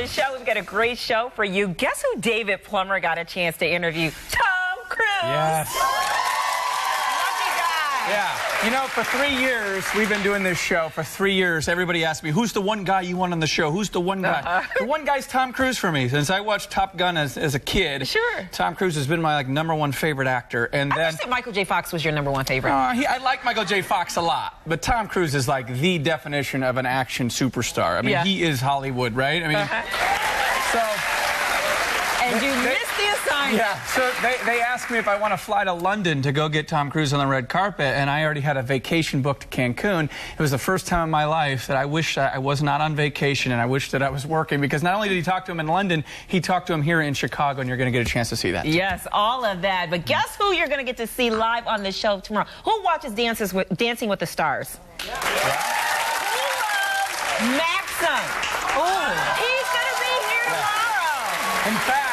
the show. We've got a great show for you. Guess who David Plummer got a chance to interview? Tom Cruise. Yes. Lucky guy. Yeah. You know, for 3 years, we've been doing this show. For 3 years, everybody asked me, who's the one guy you want on the show? Who's the one guy? The one guy's Tom Cruise for me. Since I watched Top Gun as a kid, Sure. Tom Cruise has been my #1 favorite actor. And I then wish that Michael J. Fox was your #1 favorite. I like Michael J. Fox a lot, but Tom Cruise is like the definition of an action superstar. I mean, he is Hollywood, right? I mean, And you missed the assignment. Yeah, so they asked me if I want to fly to London to go get Tom Cruise on the red carpet, and I already had a vacation booked to Cancun. It was the first time in my life that I wished I was not on vacation, and I wished that I was working, because not only did he talk to him in London, he talked to him here in Chicago, and you're going to get a chance to see that. Yes, all of that. But guess who you're going to get to see live on the show tomorrow? Who watches Dancing with the Stars? Who loves Maxim? He's going to be here tomorrow. In fact,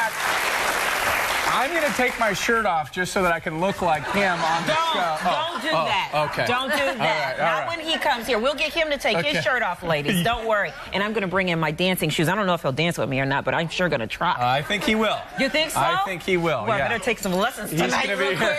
I'm going to take my shirt off just so that I can look like him on the show. Don't do that. Okay. Don't do that. Not when he comes here. We'll get him to take his shirt off, ladies. Don't worry. And I'm going to bring in my dancing shoes. I don't know if he'll dance with me or not, but I'm sure going to try. I think he will. You think so? I think he will, Well, I yeah. better take some lessons He's tonight. going to be here.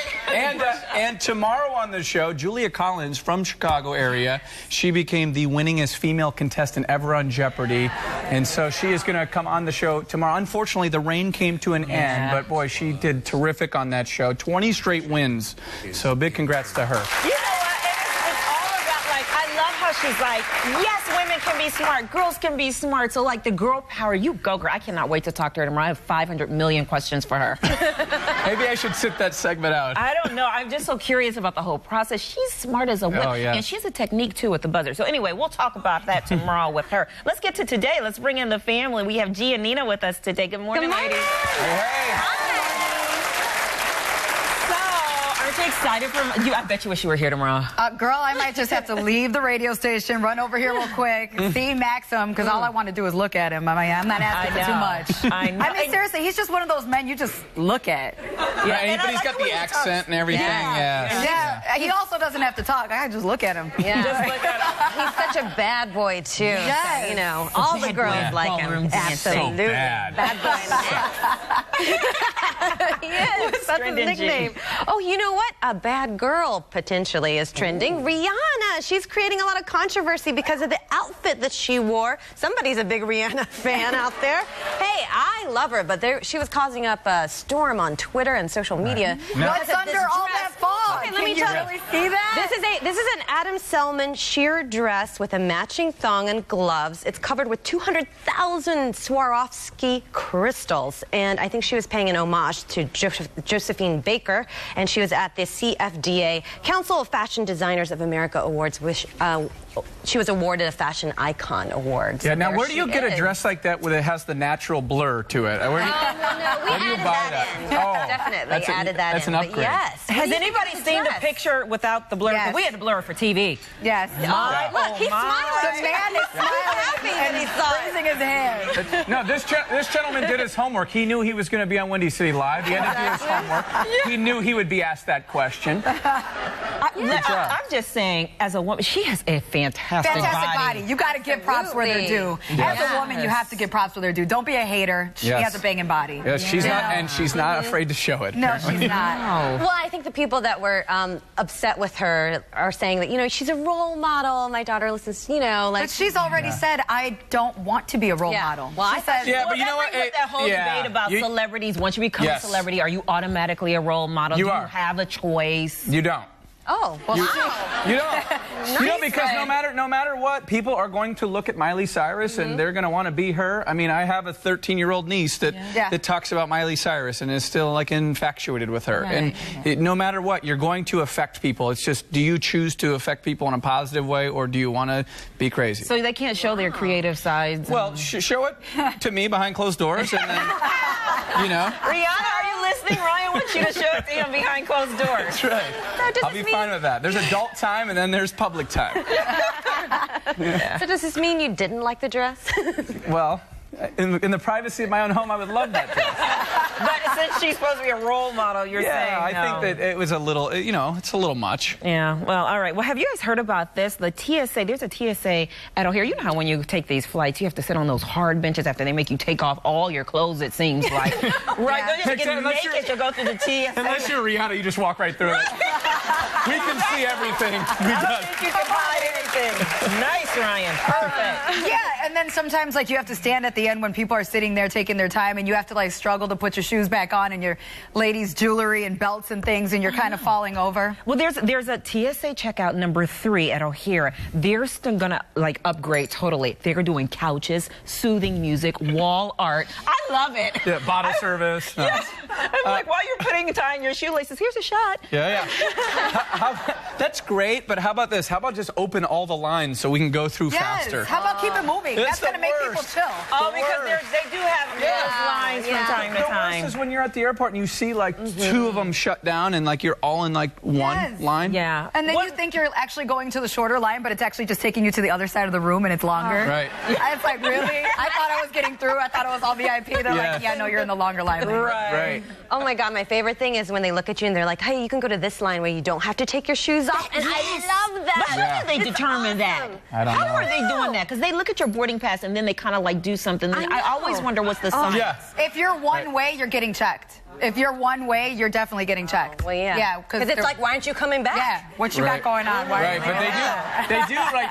And tomorrow on the show, Julia Collins from Chicago area, she became the winningest female contestant ever on Jeopardy. And so she is going to come on the show tomorrow. Unfortunately, the rain came to an end, but boy, she did terrific on that show. 20 straight wins. So big congrats to her. You know what? It's all about, like, I love how she's like, yes, women can be smart. Girls can be smart. So, like, the girl power, you go, girl. I cannot wait to talk to her tomorrow. I have 500 million questions for her. Maybe I should sit that segment out. I don't know. I'm just so curious about the whole process. She's smart as a whip. Oh, yeah. And she has a technique, too, with the buzzer. So, anyway, we'll talk about that tomorrow with her. Let's get to today. Let's bring in the family. We have Gia and Nina with us today. Good morning, ladies. Hey. Aren't you excited for you? I bet you wish you were here tomorrow. Girl, I might just have to leave the radio station, run over here real quick, see Maxim, because all I want to do is look at him. I mean, I'm not asking for too much. I know. I mean, seriously, he's just one of those men you just look at. Yeah, but he's got the accent and everything. Yeah, he also doesn't have to talk. I just look at him. Yeah. Just look at him. He's such a bad boy, too. Yes. So, you know, all the girls like him. Absolutely. So bad. Bad boy. He is. That's his trending, nickname. Oh, you know what? A bad girl, potentially, is trending. Rihanna. She's creating a lot of controversy because of the outfit that she wore. Somebody's a big Rihanna fan out there. Hey, I love her, but she was causing up a storm on Twitter and social media. What's under all that fog? Okay, let me Can you tell really see that? This is an Adam Selman sheer dress with a matching thong and gloves. It's covered with 200,000 Swarovski crystals, and I think she was paying an homage to Josephine Baker, and she was at the CFDA, Council of Fashion Designers of America Awards, which she was awarded a Fashion Icon Award. Yeah, now where do you get a dress like that where it has the natural blur to it? Where do you, No, we where do you added buy that that? in. Oh, Definitely that's added that in. an But upgrade. yes. Has anybody seen the picture without the blur? Yes. We had to blur it for TV. Yes. Look, he's smiling. The man is smiling happy that he saw it. raising his hand. No, this gentleman did his homework. He knew he was going to be on Windy City Live. He had to do his homework. He knew he would be asked that question. I'm just saying, as a woman, she has a fantastic body. You got to give props where they're due. As a woman, you have to give props where they're due. Don't be a hater. She has a banging body. Yes, she's not, and she's not afraid to show it. No, she's not. Well, I think the people that were upset with her are saying that, you know, she's a role model. My daughter listens, you know, like. But she's already said, I don't want to be a role model. Well, she said, Yeah, but you know what? That whole debate about celebrities. Once you become a celebrity, are you automatically a role model? You Do are. you have a choice? You don't. oh, well, You don't. You know, because no matter what, people are going to look at Miley Cyrus and they're going to want to be her. I mean, I have a 13-year-old niece that talks about Miley Cyrus and is still like infatuated with her. Right. And no matter what, you're going to affect people. It's just, do you choose to affect people in a positive way, or do you want to be crazy? So they can't show their creative sides. Well, show it to me behind closed doors, and then, you know. Rihanna, are you listening? Ryan wants you to show it to him behind closed doors. That's right. I'll be fine with that. There's adult time and then there's public time. So does this mean you didn't like the dress? Well, in the privacy of my own home, I would love that dress. But since she's supposed to be a role model, you're saying no. I think that it was a little, it's a little much. Yeah, well, all right. Well, have you guys heard about this? The TSA, there's a TSA at O'Hare. You know how when you take these flights, you have to sit on those hard benches after they make you take off all your clothes, it seems like. Right, yeah. You have to get naked to go through the TSA. Unless you're Rihanna, you just walk right through it. We can see everything. I don't think you can hide anything. Nice, Ryan. Perfect. Yeah, and then sometimes, like, you have to stand at the end when people are sitting there taking their time, and you have to, like, struggle to put your shoes back on and your ladies' jewelry and belts and things, and you're kind of falling over. Well, there's a TSA checkout number 3 at O'Hare. They're still gonna, like, upgrade totally. They're doing couches, soothing music, wall art. I love it. Yeah, bottle service. Yes. I'm like, while you're tying your shoelaces, here's a shot. Yeah. That's great, but how about this? How about just open all the lines so we can go through faster? How about keep it moving? That's going to make people chill. Oh, because they do have those lines from time to time. The worst is when you're at the airport and you see, like, 2 of them shut down and, like, you're all in, like, one line. Yeah. And then you think you're actually going to the shorter line, but it's actually just taking you to the other side of the room and it's longer. Right. It's like, really? I thought I was getting through. I thought it was all VIP. They're like, yeah, no, you're in the longer line. Right. Oh, my God, my favorite thing is when they look at you and they're like, hey, you can go to this line where you don't have to take your shoes off. And I love that. But how do they determine that? I don't know. How are they doing that? Because they look at your boarding pass and then they kind of like do something. I always wonder what's the sign. Yeah. If you're one way, you're getting checked. If you're one way, you're definitely getting checked. Well, yeah. Yeah, because it's like, why aren't you coming back? Yeah, what you got going on? Why But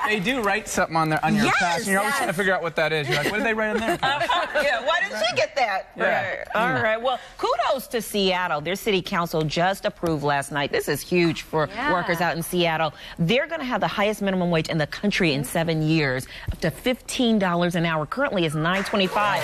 they do write something on your pass, and you're always trying to figure out what that is. You're like, what did they write in there? Yeah, why didn't she get that? Yeah. Right. All right. Well, kudos to Seattle. Their city council just approved last night. This is huge for workers out in Seattle. They're going to have the highest minimum wage in the country in 7 years, up to $15 an hour. Currently, it's $9.25. Yeah.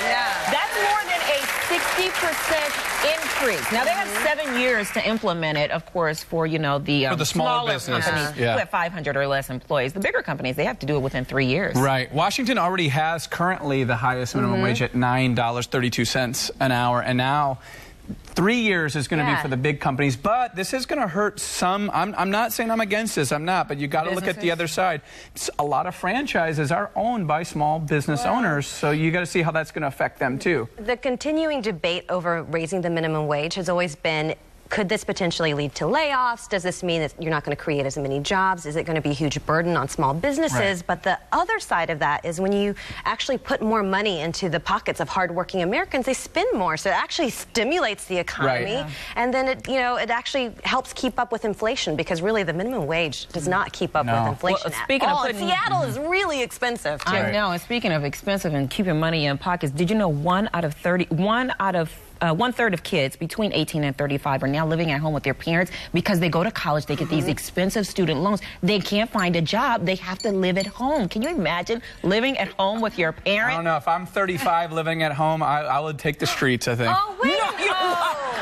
That's more than a 60% increase. Now, they have 7 years to implement it, of course, for, the smaller businesses companies who have 500 or less employees. The bigger companies, they have to do it within 3 years. Right. Washington already has currently the highest minimum wage at $9.32 an hour, and now 3 years is going to be for the big companies, but this is going to hurt some. I'm not saying I'm against this. I'm not, but you got to look at the other side. A lot of franchises are owned by small business owners, so you got to see how that's going to affect them too. The continuing debate over raising the minimum wage has always been, could this potentially lead to layoffs? Does this mean that you're not going to create as many jobs? Is it going to be a huge burden on small businesses? Right. But the other side of that is when you actually put more money into the pockets of hardworking Americans, they spend more. So it actually stimulates the economy. Right. And then it actually helps keep up with inflation, because really the minimum wage does not keep up with inflation. Well, speaking of putting, Seattle is really expensive too. I know. And speaking of expensive and keeping money in pockets, did you know 1/3 of kids between 18 and 35 are now living at home with their parents because they go to college, they get these expensive student loans. They can't find a job. They have to live at home. Can you imagine living at home with your parents? I don't know. If I'm 35 living at home, I would take the streets, I think. Oh, wait.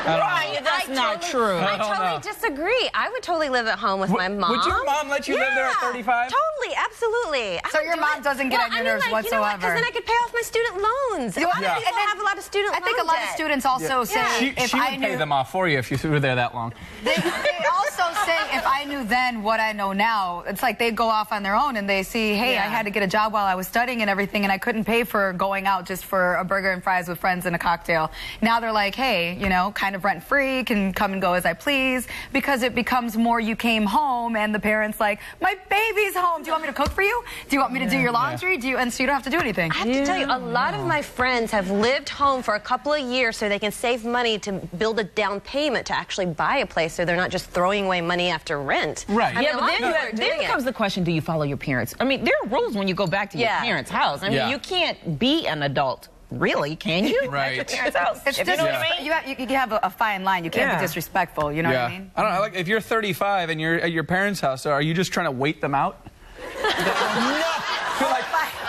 Ryan, that's not true. I totally disagree. I would totally live at home with my mom. Would your mom let you live there at 35? Totally, absolutely. So your mom doesn't get on your nerves whatsoever. You know what? Because then I could pay off my student loans. A lot of people have a lot of student loans. I think a lot of students also say, she would pay them off for you if you were there that long. They also say, if I knew then what I know now, it's like they go off on their own and they see, hey, I had to get a job while I was studying and everything, and I couldn't pay for going out just for a burger and fries with friends and a cocktail. Now they're like, hey, kind of rent-free, can come and go as I please, because it becomes more you came home and the parents like, my baby's home. Do you want me to cook for you? Do you want me to do your laundry? And so you don't have to do anything. I have to tell you, a lot of my friends have lived home for a couple of years so they can save money to build a down payment to actually buy a place, so they're not just throwing away money after rent. Right. But then comes the question, do you follow your parents? I mean, there are rules when you go back to your parents' house. I mean, you can't be an adult. Really, can you? Right. At your parents' house. It's just, you have a fine line. You can't be disrespectful. You know what I mean? I don't know. Like, if you're 35 and you're at your parents' house, are you just trying to wait them out? No. You're like,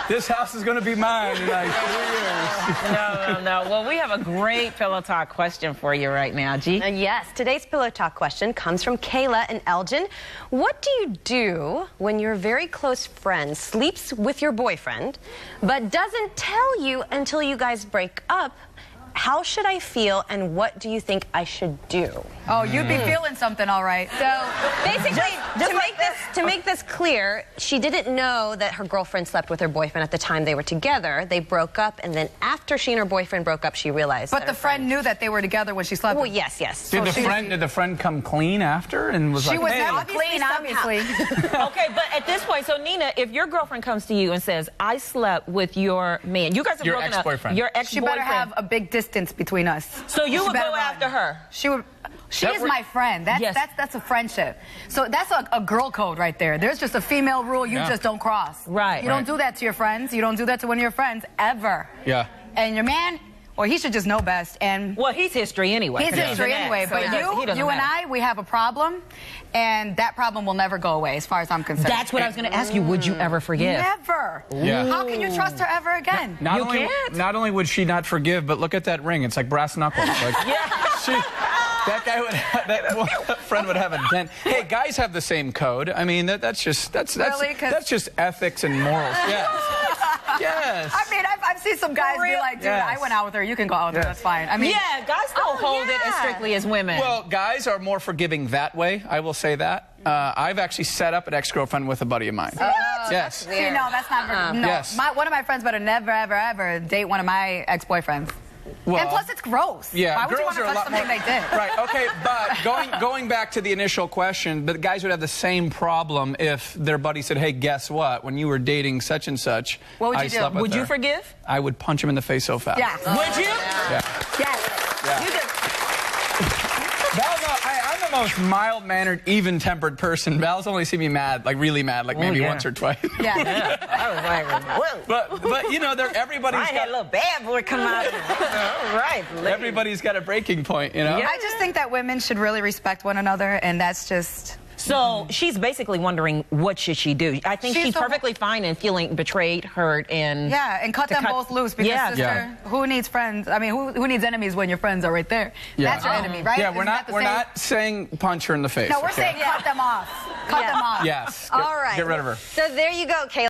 this house is going to be mine in like 3 years. No. Well, we have a great Pillow Talk question for you right now, G. Yes, today's Pillow Talk question comes from Kayla in Elgin. What do you do when your very close friend sleeps with your boyfriend, but doesn't tell you until you guys break up? how should I feel and what do you think I should do? Oh, you'd be feeling something, all right. So basically, to make this clear, she didn't know that her girlfriend slept with her boyfriend at the time they were together. They broke up, and then after she and her boyfriend broke up, she realized. But the friend knew that they were together when she slept. Well, yes, yes. Did the friend come clean after and was She like, was hey, never clean, obviously. Okay, but at this point, so Nina, if your girlfriend comes to you and says, I slept with your man, you guys have Your broken up. ex-boyfriend. Your She ex-boyfriend. better have a big distance between us. So you She would better go run. after her? She would. She That is were- my friend. That's a friendship. So that's a girl code right there. There's just a female rule you just don't cross. Right. You don't do that to your friends. You don't do that to one of your friends ever. Yeah. And your man, well, he should just know best. And Well, he's history anyway. he's history an ex, anyway. so But it doesn't- he doesn't you and matter. I, we have a problem, and that problem will never go away, as far as I'm concerned. That's what I was going to ask you. Would you ever forgive? Never. Yeah. How can you trust her ever again? Not only would she not forgive, but look at that ring. It's like brass knuckles. Like, that guy would, that friend would have a dent. Hey, guys have the same code. I mean, that's just Really? 'Cause- that's just ethics and morals. Yes. Yes. I mean, I've seen some guys be like, dude, Yes. I went out with her. You can go out with her. That's fine. I mean, Yeah, guys don't hold it as strictly as women. Well, guys are more forgiving that way. I will say that. I've actually set up an ex-girlfriend with a buddy of mine. Yes. see, no, that's not very, no. Yes. One of my friends better never, ever, ever date one of my ex-boyfriends. Well, and plus, it's gross. Yeah, Why would you girls want to are a touch lot something more, they did? Right. Okay, but going back to the initial question, the guys would have the same problem if their buddy said, "Hey, guess what? When you were dating such and such, What would I you do? slept with Would you her." forgive? I would punch him in the face so fast. Yeah. Would you? Yeah. Yes. Yeah. You did. I'm the most mild-mannered, even-tempered person. Val's only seen me mad, like really mad, like maybe yeah. once or twice. Yeah. I was like, whoa. But you know, everybody's I had a got little bad boy come out. All right. everybody's got a breaking point, you know. Yeah. I just think that women should really respect one another, and that's just... So she's basically wondering what should she do. I think she's perfectly fine in feeling betrayed, hurt, and Yeah, and cut them both loose because, sister, Yeah. who needs friends? I mean, who needs enemies when your friends are right there? Yeah. That's your enemy, right? Yeah, Isn't that the we're same? not saying punch her in the face. No, we're okay? saying cut them off. Cut them off. Yes. All right. Get rid of her. So there you go, Kayla.